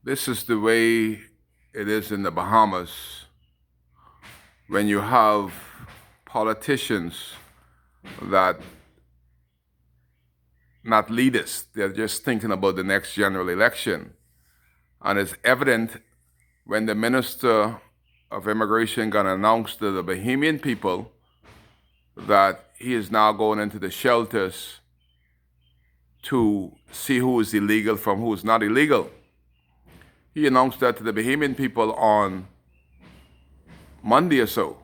This is the way it is in the Bahamas when you have politicians that not leaders, they're just thinking about the next general election. And it's evident when the Minister of Immigration gonna announce to the Bahamian people that he is now going into the shelters to see who is illegal from who is not illegal. He announced that to the Bahamian people on Monday or so.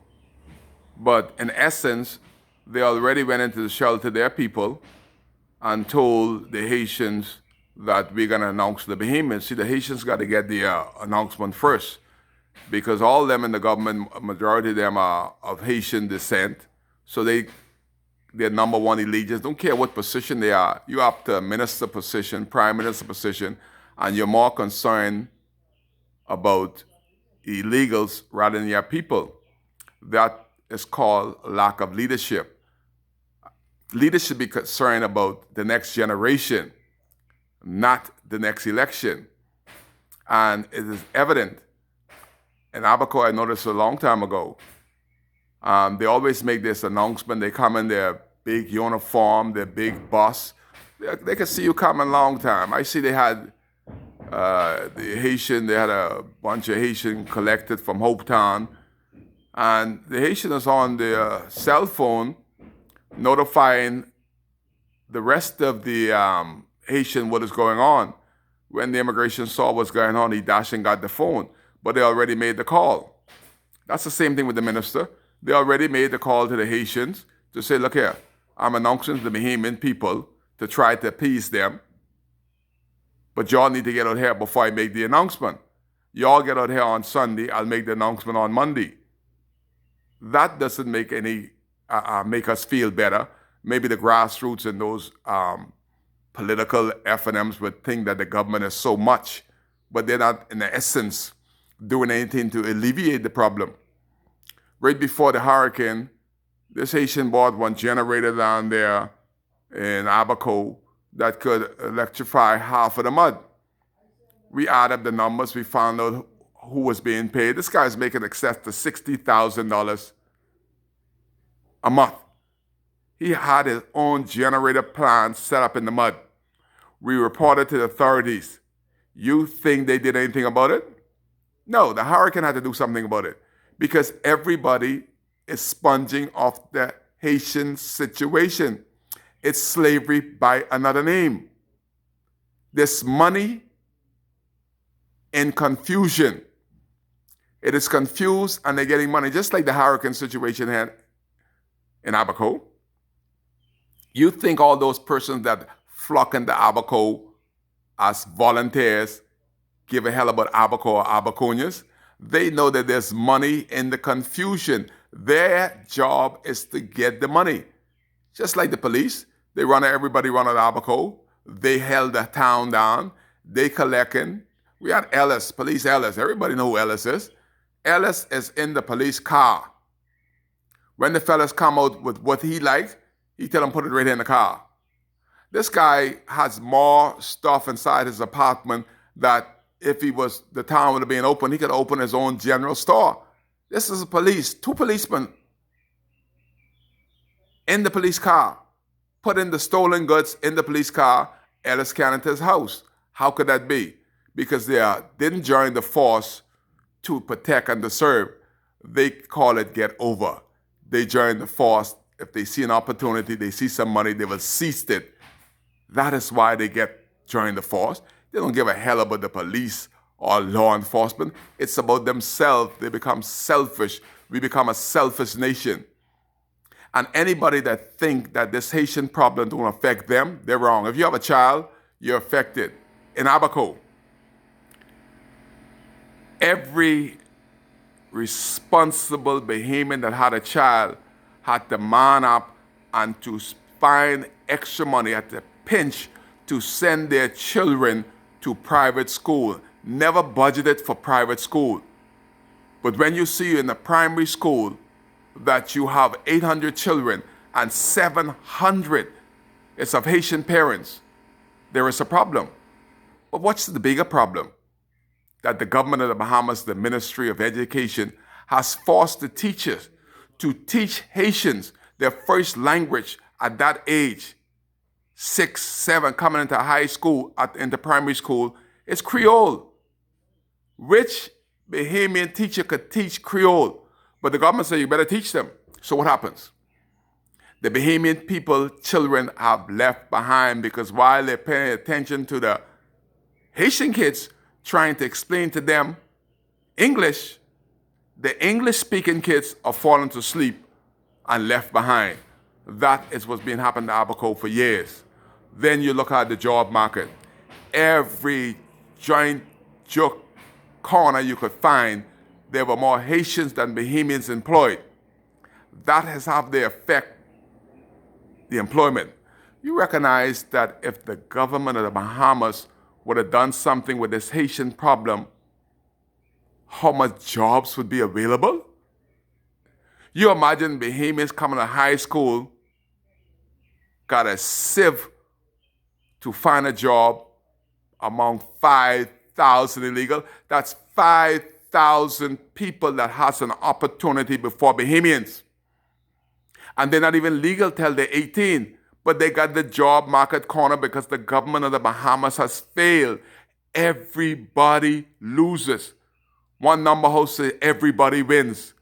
But in essence, they already went into the shelter, their people, and told the Haitians that we're going to announce the Bahamians. See, the Haitians got to get the announcement first because all of them in the government, majority of them are of Haitian descent. So their number one allegiance, don't care what position they are. You're up to a minister position, prime minister position, and you're more concerned about illegals rather than your people. That is called lack of leadership. Leaders should be concerned about the next generation, not the next election. And it is evident. In Abaco, I noticed a long time ago, they always make this announcement. They come in their big uniform, their big bus. They can see you coming a long time. I see they had they had a bunch of Haitian collected from Hopetown. And the Haitian is on their cell phone notifying the rest of the Haitian what is going on. When the immigration saw what's going on, he dashed and got the phone, but they already made the call. That's the same thing with the minister. They already made the call to the Haitians to say, look here, I'm announcing to the Bahamian people to try to appease them, but y'all need to get out here before I make the announcement. Y'all get out here on Sunday, I'll make the announcement on Monday. That doesn't make make us feel better. Maybe the grassroots and those political FNMs would think that the government is so much, but they're not, in the essence, doing anything to alleviate the problem. Right before the hurricane, this Haitian bought one generator down there in Abaco that could electrify half of the mud. We add up the numbers, we found out who was being paid. This guy's making excess to $60,000 a month. He had his own generator plant set up in the mud. We reported to the authorities. You think they did anything about it? No, the hurricane had to do something about it because everybody is sponging off the Haitian situation. It's slavery by another name. This money in confusion. It is confused and they're getting money, just like the hurricane situation had in Abaco. You think all those persons that flock into Abaco as volunteers give a hell about Abaco or Abaconians? They know that there's money in the confusion. Their job is to get the money. Just like the police, everybody run at Abaco. They held the town down. They collecting. We had Ellis, Police Ellis. Everybody know who Ellis is. Ellis is in the police car. When the fellas come out with what he likes, he tell them put it right in the car. This guy has more stuff inside his apartment that if the town would have been open, he could open his own general store. This is police, 2 policemen in the police car, putting the stolen goods in the police car, Ellis Canada's house. How could that be? Because they didn't join the force to protect and to serve. They call it get over. They join the force. If they see an opportunity, they see some money, they will seize it. That is why they join the force. They don't give a hell about the police or law enforcement. It's about themselves. They become selfish. We become a selfish nation. And anybody that think that this Haitian problem don't affect them, they're wrong. If you have a child, you're affected. In Abaco, every responsible Bahamian that had a child had to man up and to find extra money at the pinch to send their children to private school. Never budgeted for private school. But when you see in a primary school that you have 800 children and 700 is of Haitian parents, there is a problem. But what's the bigger problem? that the government of the Bahamas, the Ministry of Education, has forced the teachers to teach Haitians their first language at that age, 6, 7, coming into high school, into primary school, is Creole. Which Bahamian teacher could teach Creole? But the government said, you better teach them. So what happens? The Bahamian people, children, are left behind because while they're paying attention to the Haitian kids trying to explain to them English, the English-speaking kids are falling to sleep and left behind. That is what's been happening to Abaco for years. Then you look at the job market. Every joint joke corner you could find, there were more Haitians than Bahamians employed. That has had the effect, the employment. You recognize that if the government of the Bahamas would have done something with this Haitian problem, how much jobs would be available? You imagine Bahamians coming to high school, got a sieve to find a job among 5,000 illegal. That's 5,000 people that has an opportunity before Bahamians. And they're not even legal till they're 18, but they got the job market corner because the government of the Bahamas has failed. Everybody loses. One number host says everybody wins.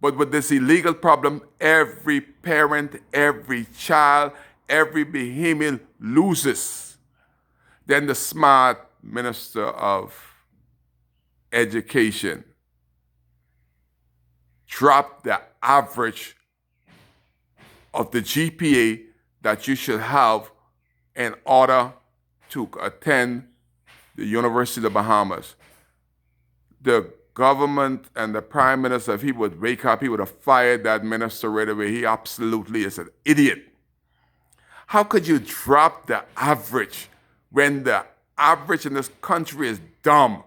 But with this illegal problem, every parent, every child, every Bahamian loses. Then the smart Minister of Education dropped the average of the GPA that you should have in order to attend the University of the Bahamas. The government and the Prime Minister, if he would wake up, he would have fired that minister right away. He absolutely is an idiot. How could you drop the average when the average in this country is dumb?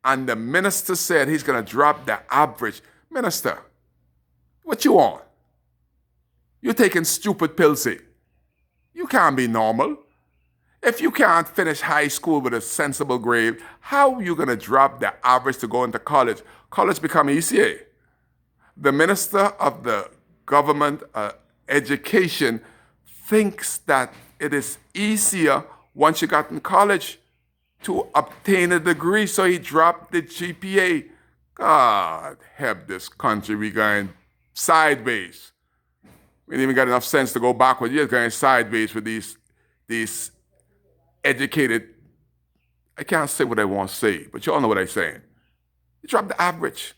And the minister said he's going to drop the average. Minister, what you on? You're taking stupid pills here. You can't be normal. If you can't finish high school with a sensible grade, how are you going to drop the average to go into college? College become easier. The Minister of the Government Education thinks that it is easier once you got in college to obtain a degree, so he dropped the GPA. God help this country, we going sideways. We ain't even got enough sense to go backward. You're going sideways with these educated, I can't say what I want to say, but you all know what I'm saying. You drop the average.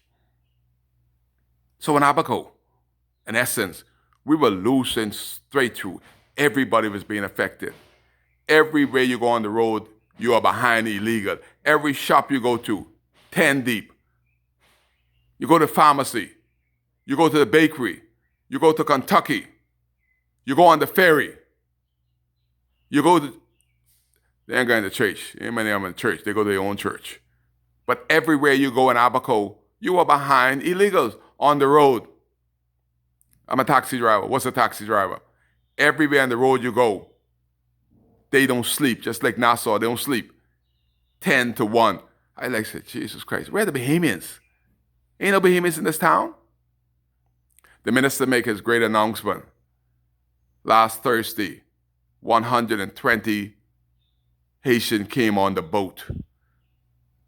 So in Abaco, in essence, we were losing straight through. Everybody was being affected. Everywhere you go on the road, you are behind illegal. Every shop you go to, 10 deep. You go to the pharmacy. You go to the bakery. You go to Kentucky. You go on the ferry. You go to, they ain't going to church. Ain't many of them in church. They go to their own church. But everywhere you go in Abaco, you are behind illegals on the road. I'm a taxi driver. What's a taxi driver? Everywhere on the road you go, they don't sleep. Just like Nassau, they don't sleep. 10 to 1. I like said, Jesus Christ, where are the Bahamians? Ain't no Bahamians in this town? The minister make his great announcement. Last Thursday, 120 Haitian came on the boat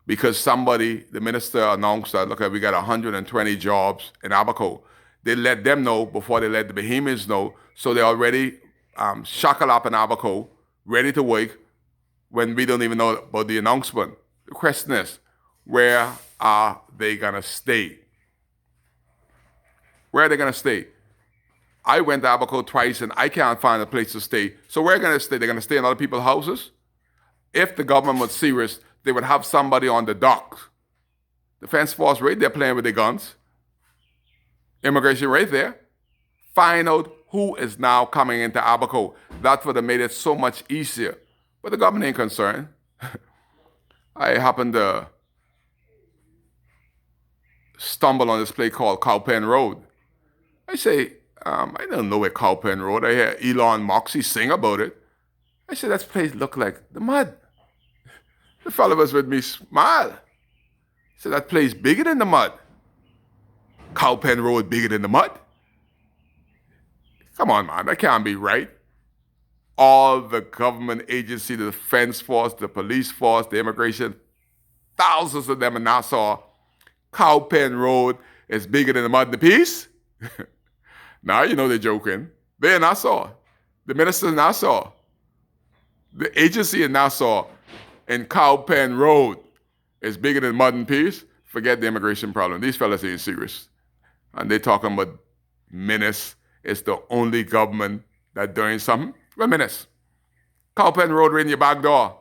because somebody, the minister announced that, look, we got 120 jobs in Abaco. They let them know before they let the Bahamians know, so they're already shackle up in Abaco, ready to work when we don't even know about the announcement. The question is, where are they going to stay? Where are they going to stay? I went to Abaco twice and I can't find a place to stay. So where are they going to stay? They're going to stay in other people's houses? If the government was serious, they would have somebody on the dock. Defense force right there playing with their guns. Immigration right there. Find out who is now coming into Abaco. That would have made it so much easier. But the government ain't concerned. I happened to stumble on this place called Cowpen Road. I say, I don't know where Cowpen Road. I hear Elon Moxie sing about it. I said, that place look like the mud. The fellow was with me, smile. So that place bigger than the mud. Cowpen Road bigger than the mud. Come on, man, that can't be right. All the government agency, the defense force, the police force, the immigration, thousands of them in Nassau. Cowpen Road is bigger than the mud and the peace. Now you know they're joking. They're in Nassau. The minister in Nassau. The agency in Nassau and Cowpen Road is bigger than mud and peace. Forget the immigration problem. These fellas ain't serious. And they talking about menace. It's the only government that doing something. Well, menace. Cowpen Road right in your back door.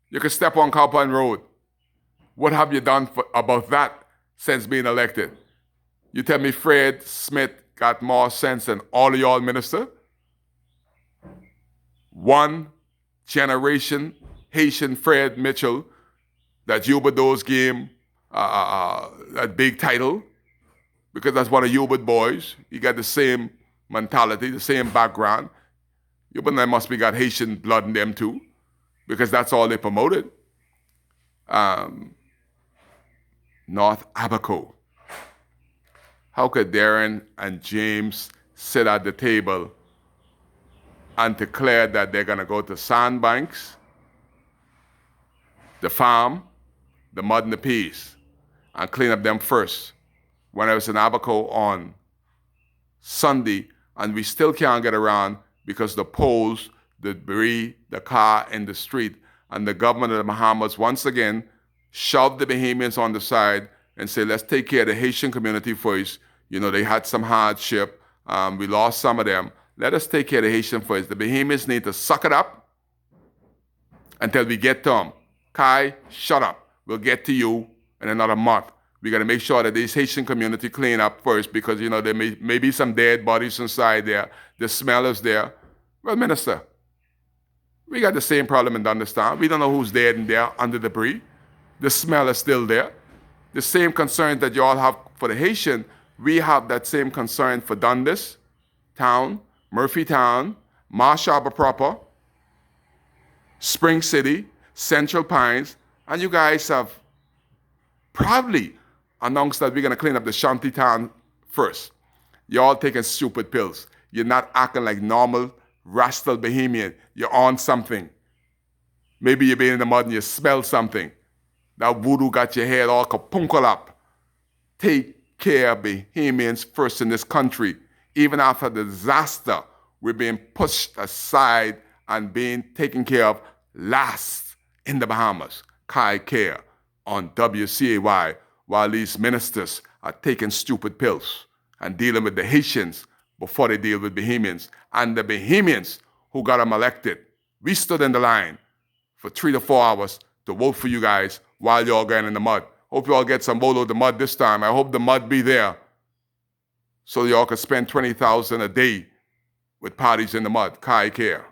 You can step on Cowpen Road. What have you done about that since being elected? You tell me Fred Smith got more sense than all of y'all minister? One generation Haitian Fred Mitchell that Yubado's game that big title because that's one of Yubad boys. He got the same mentality, the same background. Yubad must be got Haitian blood in them too because that's all they promoted. North Abaco. How could Darren and James sit at the table and declare that they're going to go to Sandbanks, the farm, the mud and the peas, and clean up them first when I was in Abaco on Sunday, and we still can't get around because the poles, the debris, the car in the street, and the government of the Bahamas once again shoved the Bahamians on the side and say, let's take care of the Haitian community first. You know, they had some hardship. We lost some of them. Let us take care of the Haitian first. The Bahamians need to suck it up until we get to them. Kai, shut up. We'll get to you in another month. We got to make sure that this Haitian community clean up first because, you know, there may be some dead bodies inside there. The smell is there. Well, Minister, we got the same problem in Dundestown. We don't know who's dead in there under debris. The smell is still there. The same concern that you all have for the Haitian, we have that same concern for Dundas Town, Murphy Town, Marsh Harbor proper, Spring City, Central Pines, and you guys have probably announced that we're going to clean up the Shanty Town first. You're all taking stupid pills. You're not acting like normal, rascal Bahamian. You're on something. Maybe you've been in the mud and you smell something. That voodoo got your head all kapunkle up. Take care of Bahamians first in this country. Even after the disaster, we're being pushed aside and being taken care of last in the Bahamas. Kai Care on WCAY while these ministers are taking stupid pills and dealing with the Haitians before they deal with Bahamians. And the Bahamians who got them elected, we stood in the line for 3 to 4 hours to vote for you guys while y'all getting in the mud. Hope you all get some bowl of the mud this time. I hope the mud be there so y'all can spend $20,000 a day with parties in the mud. Kai Care.